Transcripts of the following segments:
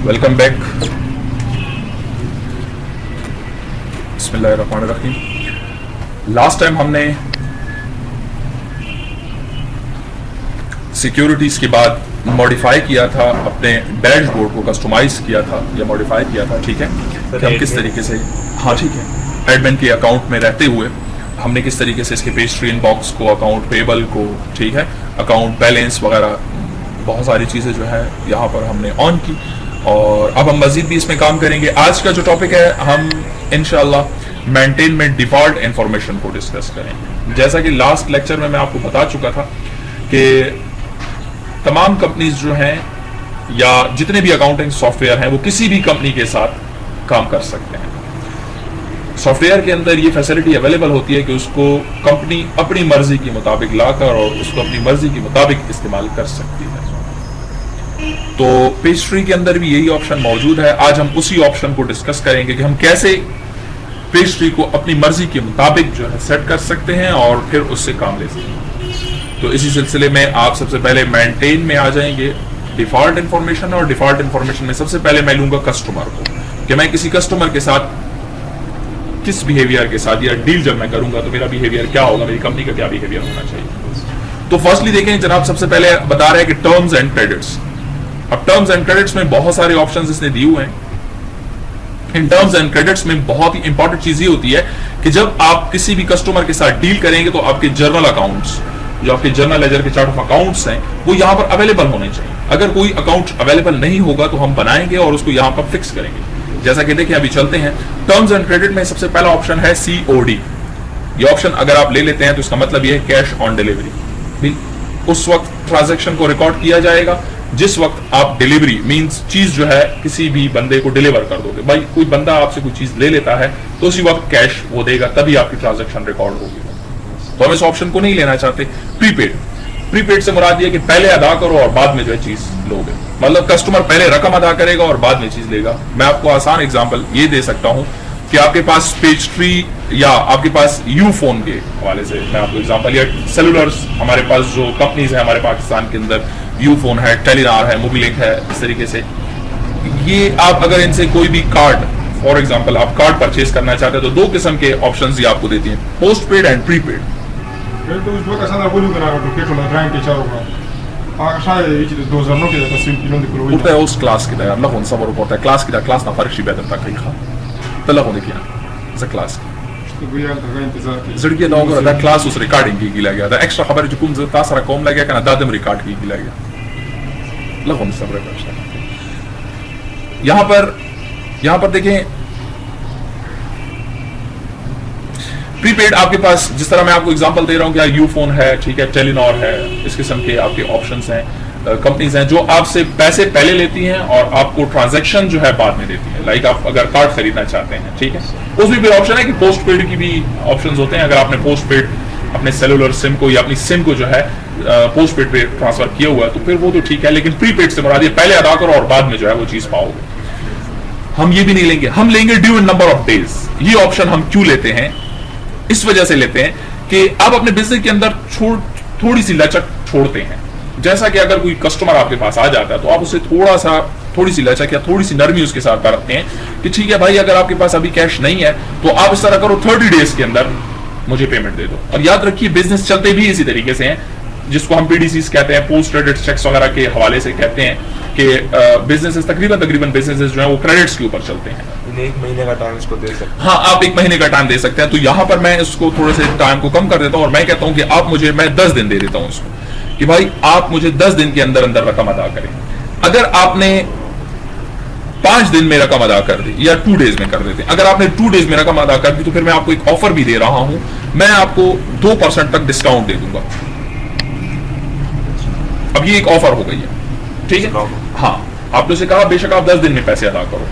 Welcome back. बिस्मिल्लाहिर्रहमानिर्रहीम। Last time हमने securities के बाद मॉडिफाई किया था, अपने डैशबोर्ड को कस्टमाइज किया था या मॉडिफाई किया था, ठीक है, कि हम किस तरीके से, हाँ ठीक है, एडमिन के अकाउंट में रहते हुए हमने किस तरीके से इसके पेस्ट्री इनबॉक्स को, अकाउंट पेबल को, ठीक है, अकाउंट बैलेंस वगैरह बहुत सारी चीज़ें जो है यहाँ पर हमने ऑन की। और अब हम मजीद भी इसमें काम करेंगे। आज का जो टॉपिक है, हम इंशाल्लाह मेंटेन में डिफॉल्ट इंफॉर्मेशन को डिस्कस करेंगे। जैसा कि लास्ट लेक्चर में मैं आपको बता चुका था कि तमाम कंपनीज जो हैं या जितने भी अकाउंटिंग सॉफ्टवेयर हैं वो किसी भी कंपनी के साथ काम कर सकते हैं। सॉफ्टवेयर के अंदर ये फैसिलिटी अवेलेबल होती है कि उसको कंपनी अपनी मर्जी के मुताबिक लाकर और उसको अपनी मर्जी के मुताबिक इस्तेमाल कर सकती है। तो पेस्ट्री के अंदर भी यही ऑप्शन मौजूद है। आज हम उसी ऑप्शन को डिस्कस करेंगे कि हम कैसे पेस्ट्री को अपनी मर्जी के मुताबिक जो है सेट कर सकते हैं और फिर उससे काम ले सकते हैं। तो इसी सिलसिले में आप सबसे पहले मेंटेन में आ जाएंगे, डिफॉल्ट इंफॉर्मेशन, और डिफॉल्ट इंफॉर्मेशन में सबसे पहले मैं लूंगा कस्टमर को, कि मैं किसी कस्टमर के साथ किस बिहेवियर के साथ या डील जब मैं करूंगा तो मेरा बिहेवियर क्या होगा, मेरी कंपनी का क्या बिहेवियर होना चाहिए। तो फर्स्टली देखें जनाब, सबसे पहले बता रहे हैं कि टर्म्स एंड क्रेडिट्स। अब टर्म्स एंड क्रेडिट्स में बहुत सारे ऑप्शंस इसने दिए हुए हैं। इन टर्म्स एंड क्रेडिट्स में बहुत ही इंपॉर्टेंट चीज ये होती है कि जब आप किसी भी कस्टमर के साथ डील करेंगे तो आपके जर्नल अकाउंट्स, जो आपके जर्नल लेजर के चार्ट ऑफ अकाउंट्स हैं, वो यहाँ पर अवेलेबल होने चाहिए। अगर कोई अकाउंट अवेलेबल नहीं होगा तो हम बनाएंगे और उसको यहाँ पर फिक्स करेंगे। जैसा कि देखिए, अभी चलते हैं। टर्म्स एंड क्रेडिट में सबसे पहला ऑप्शन है COD। ये ऑप्शन अगर आप ले लेते हैं तो इसका मतलब ये है कैश ऑन डिलीवरी। उस वक्त ट्रांजैक्शन को रिकॉर्ड किया जाएगा जिस वक्त आप डिलीवरी मींस चीज जो है किसी भी बंदे को डिलीवर कर दोगे। भाई कोई बंदा आपसे कोई चीज ले लेता है तो उसी वक्त कैश वो देगा, तभी आपकी ट्रांजैक्शन रिकॉर्ड होगी। तो हम इस ऑप्शन को नहीं लेना चाहते। प्रीपेड, प्रीपेड से मुराद ये कि पहले अदा करो और बाद में जो है चीज लोगे, मतलब कस्टमर पहले रकम अदा करेगा और बाद में चीज लेगा। मैं आपको आसान एग्जांपल ये दे सकता हूं कि आपके पास पेस्ट्री या आपके पास यू फोन के हवाले से मैं आपको एग्जांपल, या सेलुलर्स, हमारे पास जो कंपनीज है हमारे पाकिस्तान के अंदर, यू फोन है, टेलीनार है, मोबिलिंक है, इस तरीके से ये आप अगर इनसे कोई भी कार्ड, फॉर एग्जांपल आप कार्ड परचेज करना चाहते हैं तो दो किस्म के ऑप्शंस ये आपको देती हैं, पोस्ट पेड एंड प्रीपेड। उस क्लास की यार लखों सब होता है, क्लास की क्लास ना फर्क शी बेहतर तक ही खा तो लखों देखिए ना क्लास जड़िए लोगों का क्लास उस रिकॉर्डिंग की गिला गया था, एक्स्ट्रा खबर जो कुम जता सारा कॉम लग गया कि ना दादम रिकॉर्ड की गिला गया लखों सब रखा। यहाँ पर देखें प्रीपेड आपके पास, जिस तरह मैं आपको एग्जांपल दे रहा हूं कि यू फोन है, ठीक है, टेलीनॉर है, इस किस्म के आपके ऑप्शंस हैं, कंपनीज हैं जो आपसे पैसे पहले लेती हैं और आपको ट्रांजैक्शन जो है बाद में देती हैं। लाइक आप अगर कार्ड खरीदना चाहते हैं, ठीक है, उसमें भी ऑप्शन है कि पोस्ट पेड की भी ऑप्शंस होते हैं। अगर आपने पोस्ट पेड अपने सेलुलर सिम को या अपनी सिम को जो है पोस्ट पेड पे ट्रांसफर किया हुआ है तो फिर वो तो ठीक है, लेकिन प्रीपेड से मुराद ये पहले अदा करो और बाद में जो है वो चीज पाओगे। हम ये भी नहीं लेंगे, हम लेंगे due in number of days. ये ऑप्शन हम क्यों लेते हैं? इस वजह से लेते हैं कि आप अपने बिजनेस के अंदर थोड़ी सी लचक छोड़ते हैं। जैसा कि अगर कोई कस्टमर आपके पास आ जाता है तो आप उसे थोड़ी सी लचक या थोड़ी सी नरमी उसके साथ बरतते हैं कि ठीक है भाई, अगर आपके पास अभी कैश नहीं है तो आप इस तरह करो, 30 डेज के अंदर मुझे पेमेंट दे दो। और याद रखिए बिजनेस चलते भी इसी तरीके से हैं, जिसको हम PDCs कहते हैं, पोस्ट क्रेडिट चेक्स वगैरह के हवाले से कहते हैं कि बिजनेसेस तकरीबन बिजनेसेस जो है वो क्रेडिट्स के ऊपर चलते हैं। 1 महीने का टाइम इसको दे सकते हैं। हाँ, आप 1 महीने का टाइम दे सकते हैं। तो यहाँ पर मैं इसको थोड़े से टाइम को कम कर देता हूँ और मैं कहता हूँ कि मैं 10 दिन दे देता हूँ इसको, कि भाई आप मुझे 10 दिन के अंदर अंदर रकम अदा करें। अगर आपने 5 दिन में रकम अदा कर दी या 2 डेज में कर देते हैं, अगर आपने 2 डेज में रकम अदा कर दी तो फिर मैं आपको एक ऑफर भी दे रहा हूं, मैं आपको 2% तक डिस्काउंट दे दूंगा। अब ये एक ऑफर हो गई है, ठीक है। हाँ, आपने उसे कहा बेशक आप 10 दिन में पैसे अदा करो,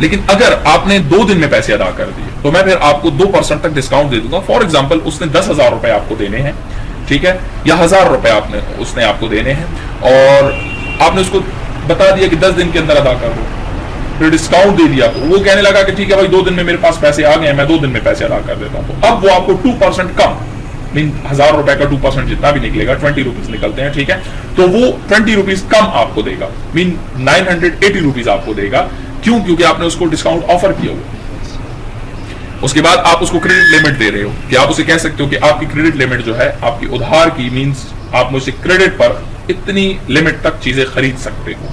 लेकिन अगर आपने 2 दिन में पैसे अदा कर दिए तो मैं फिर आपको 2% तक डिस्काउंट दे दूंगा। फॉर एग्जाम्पल उसने 10,000 रुपए आपको देने हैं, ठीक है, या 1,000 रुपए उसने आपको देने हैं और आपने उसको बता दिया कि 10 दिन के अंदर अदा कर दो, फिर डिस्काउंट दे दिया तो वो कहने लगा कि ठीक है भाई 2 दिन में मेरे पास पैसे आ गए हैं, मैं 2 दिन में पैसे अदा कर देता हूं। तो अब वो आपको 2% कम मीन 1000 रुपए का 2% जितना भी निकलेगा 20 रुपीज निकलते हैं, ठीक है, तो वो 20 रुपीज कम आपको देगा, मीन 980 रुपीज आपको देगा। क्यों? क्योंकि आपने उसको डिस्काउंट ऑफर किया हुआ। उसके बाद आप उसको क्रेडिट लिमिट दे रहे हो कि आप उसे कह सकते हो कि आपकी क्रेडिट लिमिट जो है आपकी उधार की, मीन्स आप मुझसे क्रेडिट पर इतनी लिमिट तक चीजें खरीद सकते हो,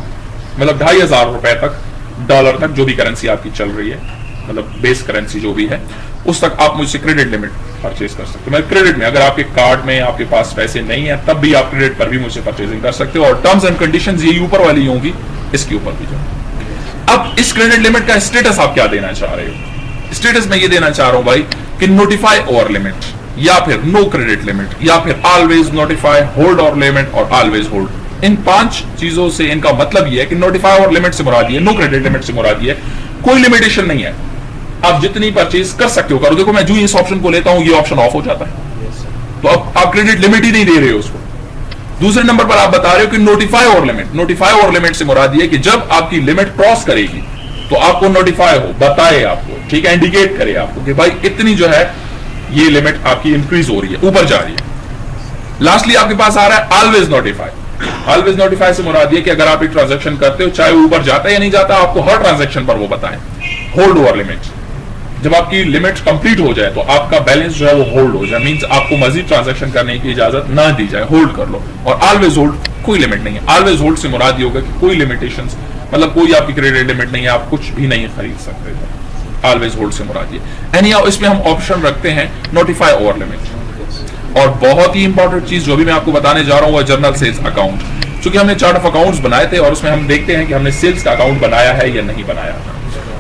मतलब 2500 रुपए तक, डॉलर तक, जो भी करेंसी आपकी चल रही है, मतलब बेस करेंसी जो भी है, उस तक आप मुझसे क्रेडिट लिमिट परचेज कर सकते हो। मतलब क्रेडिट में अगर आपके कार्ड में आपके पास पैसे नहीं है तब भी आप क्रेडिट पर भी मुझसे परचेजिंग कर सकते हो, और टर्म्स एंड कंडीशंस ये ऊपर वाली होंगी, इसके ऊपर भी जो। अब इस क्रेडिट लिमिट का स्टेटस आप क्या देना चाह रहे हो? स्टेटस मैं ये देना चाह रहा हूं भाई कि नोटिफाई ओवर लिमिट, या फिर नो क्रेडिट लिमिट, या फिर ऑलवेज नोटिफाई, होल्ड और लिमिट, और ऑलवेज होल्ड। इन 5 चीजों से इनका मतलब यह है कि नोटिफाई और लिमिट से मुराद ये, नो क्रेडिट लिमिट से मुराद ये, कोई लिमिटेशन नहीं है, आप जितनी परचेज कर सकते हो करो। देखो मैं जो इस ऑप्शन को लेता हूं ये ऑप्शन ऑफ हो जाता है, तो अब आप क्रेडिट लिमिट ही नहीं दे रहे हो उसको। दूसरे नंबर पर आप बता रहे हो कि नोटिफाई और लिमिट, नोटिफाई और लिमिट से मुराद ये कि जब आपकी लिमिट क्रॉस करेगी तो आपको नोटिफाई हो, बताए आपको, ठीक है, इंडिकेट करे आपको कि भाई इतनी जो है ये लिमिट आपकी इंक्रीज हो रही है, ऊपर जा रही है। लास्टली आपके पास आ रहा है ऑलवेज नोटिफाई। ऑलवेज नोटिफाई से मुराद ये कि अगर आप एक ट्रांजैक्शन करते हो, चाहे ऊपर जाता है या नहीं जाता, आपको हर ट्रांजैक्शन पर वो बताएं। होल्ड ओवर लिमिट, जब आपकी लिमिट कंप्लीट हो जाए तो आपका बैलेंस जो है वो होल्ड हो जाए, मींस आपको मजीद ट्रांजैक्शन करने की इजाजत ना दी जाए, होल्ड कर लो। और ऑलवेज होल्ड, कोई लिमिट नहीं है। ऑलवेज होल्ड से मुराद ये होगा कि कोई लिमिटेशंस, मतलब कोई आपकी क्रेडिट लिमिट नहीं है, आप कुछ भी नहीं खरीद सकते। ऑलवेज होल्ड से मुराद ये। एनी हाउ इसमें हम ऑप्शन रखते हैं नोटिफाई ओवर लिमिट। और बहुत ही इंपॉर्टेंट चीज जो भी मैं आपको बताने जा रहा हूं वो जर्नल सेल्स अकाउंट। क्योंकि हमने चार्ट ऑफ अकाउंट्स बनाए थे और उसमें हम देखते हैं कि हमने सेल्स का अकाउंट बनाया है या नहीं बनाया,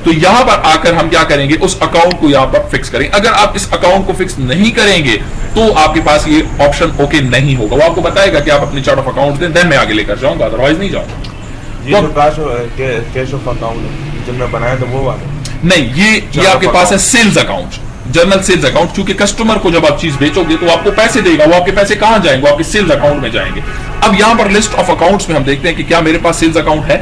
तो यहां पर आकर हम क्या करेंगे, उस अकाउंट को यहां पर फिक्स करेंगे। अगर आप इस अकाउंट को फिक्स नहीं करेंगे तो आपके पास ये ऑप्शन ओके नहीं होगा। वो आपको बताएगा कि आप अपनी चार्ट ऑफ अकाउंट दें, देन मैं आगे लेकर जाऊंगा, अदरवाइज नहीं जाऊंगा। ये जो कैश ऑफ अकाउंट जब मैं बनाया था वो वाला नहीं, ये आपके पास है sales account, journal sales account. क्योंकि कस्टमर को जब आप चीज बेचोगे तो आपको पैसे देगा, वो आपके पैसे कहां जाएंगे, वो आपके सेल्स अकाउंट में जाएंगे। अब यहां पर लिस्ट ऑफ अकाउंट्स में हम देखते हैं कि क्या मेरे पास सेल्स अकाउंट है,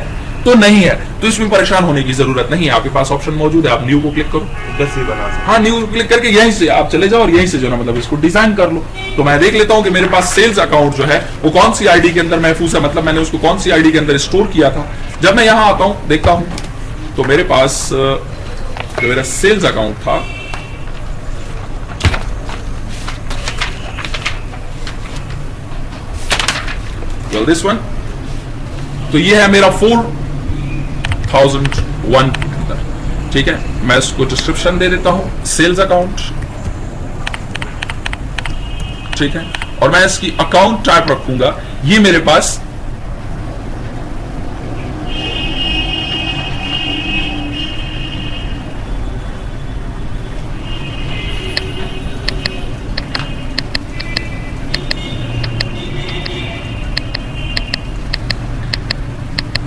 तो नहीं है, तो इसमें परेशान होने की जरूरत नहीं है। आपके पास ऑप्शन मौजूद है, आप न्यू को क्लिक करो, जैसे बना सकते। हाँ, न्यू क्लिक करके यहीं से आप चले जाओ और यहीं से जो ना मतलब इसको डिजाइन कर लो। तो मैं देख लेता हूं कि मेरे पास सेल्स अकाउंट जो है वो कौन सी आईडी के अंदर महफूज है, मतलब मैंने उसको कौन सी आईडी के अंदर स्टोर किया था। जब मैं यहां आता हूं, देखता हूं, तो मेरे पास जो मेरा सेल्स अकाउंट था वेल दिस वन, तो ये है मेरा 4001, ठीक है। मैं इसको डिस्क्रिप्शन दे देता हूं, सेल्स अकाउंट, ठीक है, और मैं इसकी अकाउंट टाइप रखूंगा ये मेरे पास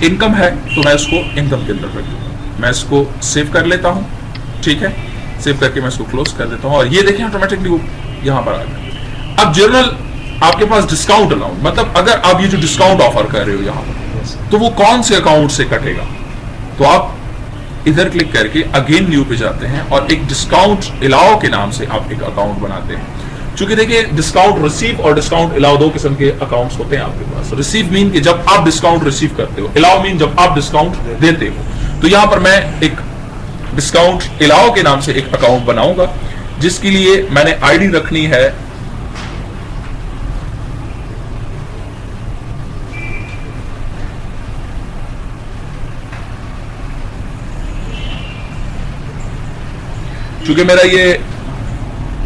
इनकम है, तो मैं इसको इनकम के अंदर रख दूंगा। मैं इसको सेव कर लेता हूं, ठीक है, सेव करके मैं इसको क्लोज कर देता हूं और ये देखें ऑटोमेटिकली वो यहां पर आ गया। अब जर्नल आपके पास डिस्काउंट अलाउंट, मतलब अगर आप ये जो डिस्काउंट ऑफर कर रहे हो यहां पर, तो वो कौन से अकाउंट से कटेगा, तो आप इधर क्लिक करके अगेन न्यू पे जाते हैं और एक डिस्काउंट अलाउ के नाम से आप एक अकाउंट बनाते हैं। क्योंकि देखिए डिस्काउंट रिसीव और डिस्काउंट अलाउ दो किस्म के अकाउंट्स होते हैं आपके पास। रिसीव मीन कि जब आप डिस्काउंट रिसीव करते हो, अलाउ मीन जब आप डिस्काउंट देते हो। तो यहां पर मैं एक डिस्काउंट अलाउ के नाम से एक अकाउंट बनाऊंगा जिसके लिए मैंने आईडी रखनी है क्योंकि मेरा ये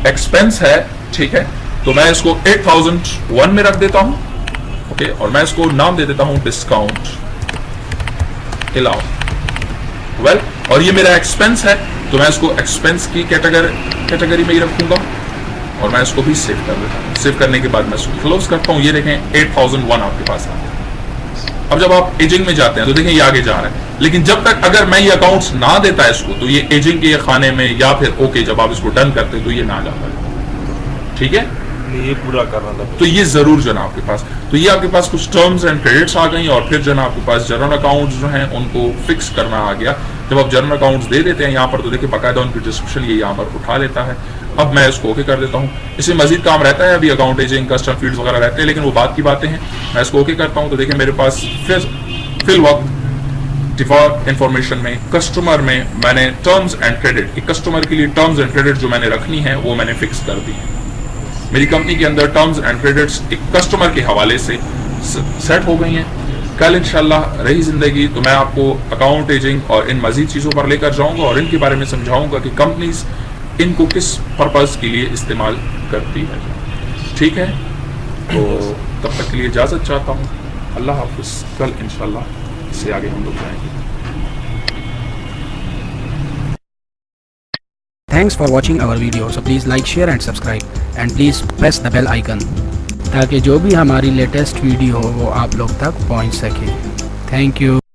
एक्सपेंस है, ठीक है, तो मैं इसको 8001 में रख देता हूं, ओके, और मैं इसको नाम दे देता हूं डिस्काउंट अलाउ। वेल, और ये मेरा एक्सपेंस है तो मैं इसको एक्सपेंस की कैटेगरी में ही रखूंगा और मैं इसको भी सेव कर देता हूं। सेव करने के बाद मैं इसको क्लोज करता हूं। ये देखें 8001 आपके पास आ गया। अब जब आप एजिंग में जाते हैं तो देखें ये आगे जा रहा है, लेकिन जब तक अगर मैं ये अकाउंट्स ना देता इसको तो ये एजिंग के खाने में, या फिर ओके जब आप इसको डन करते तो ये ना जाता है, ठीक है। ये पूरा करना था तो ये जरूर जो ना आपके पास, तो ये आपके पास कुछ टर्म्स एंड क्रेडिट्स आ गई और फिर जो ना आपके पास जनरल अकाउंट्स जो हैं उनको फिक्स करना आ गया। जब आप जनरल अकाउंट्स दे देते हैं यहाँ पर तो देखिए बाकायदा उनकी डिस्क्रिप्शन ये यहाँ पर उठा लेता है। अब मैं इसको ओके कर देता हूँ। इसमें मजीद काम रहता है, अभी अकाउंट एजिंग कस्टम फील्ड्स वगैरह रहते हैं, लेकिन वो बात की बातें हैं। मैं इसको ओके करता हूँ तो देखिए मेरे पास फिल वक्त डिफॉल्ट इंफॉर्मेशन में कस्टमर में मैंने टर्म्स एंड क्रेडिट, कस्टमर के लिए टर्म्स एंड क्रेडिट जो मैंने रखनी है वो मैंने फिक्स कर दी है। मेरी कंपनी के अंदर टर्म्स एंड क्रेडिट्स एक कस्टमर के हवाले से सेट हो गई हैं। कल इंशाल्लाह रही जिंदगी तो मैं आपको अकाउंट एजिंग और इन मजीद चीज़ों पर लेकर जाऊंगा और इनके बारे में समझाऊंगा कि कंपनीज इनको किस पर्पज़ के लिए इस्तेमाल करती है। ठीक है, तो तब तक के लिए इजाज़त चाहता हूँ। अल्लाह हाफिज़। कल इंशाल्लाह इससे आगे हम लोग जाएंगे। Thanks for watching our video. So please like, share and subscribe and please press the bell icon ताकि जो भी हमारी लेटेस्ट वीडियो हो वो आप लोग तक पहुंच सके। Thank you.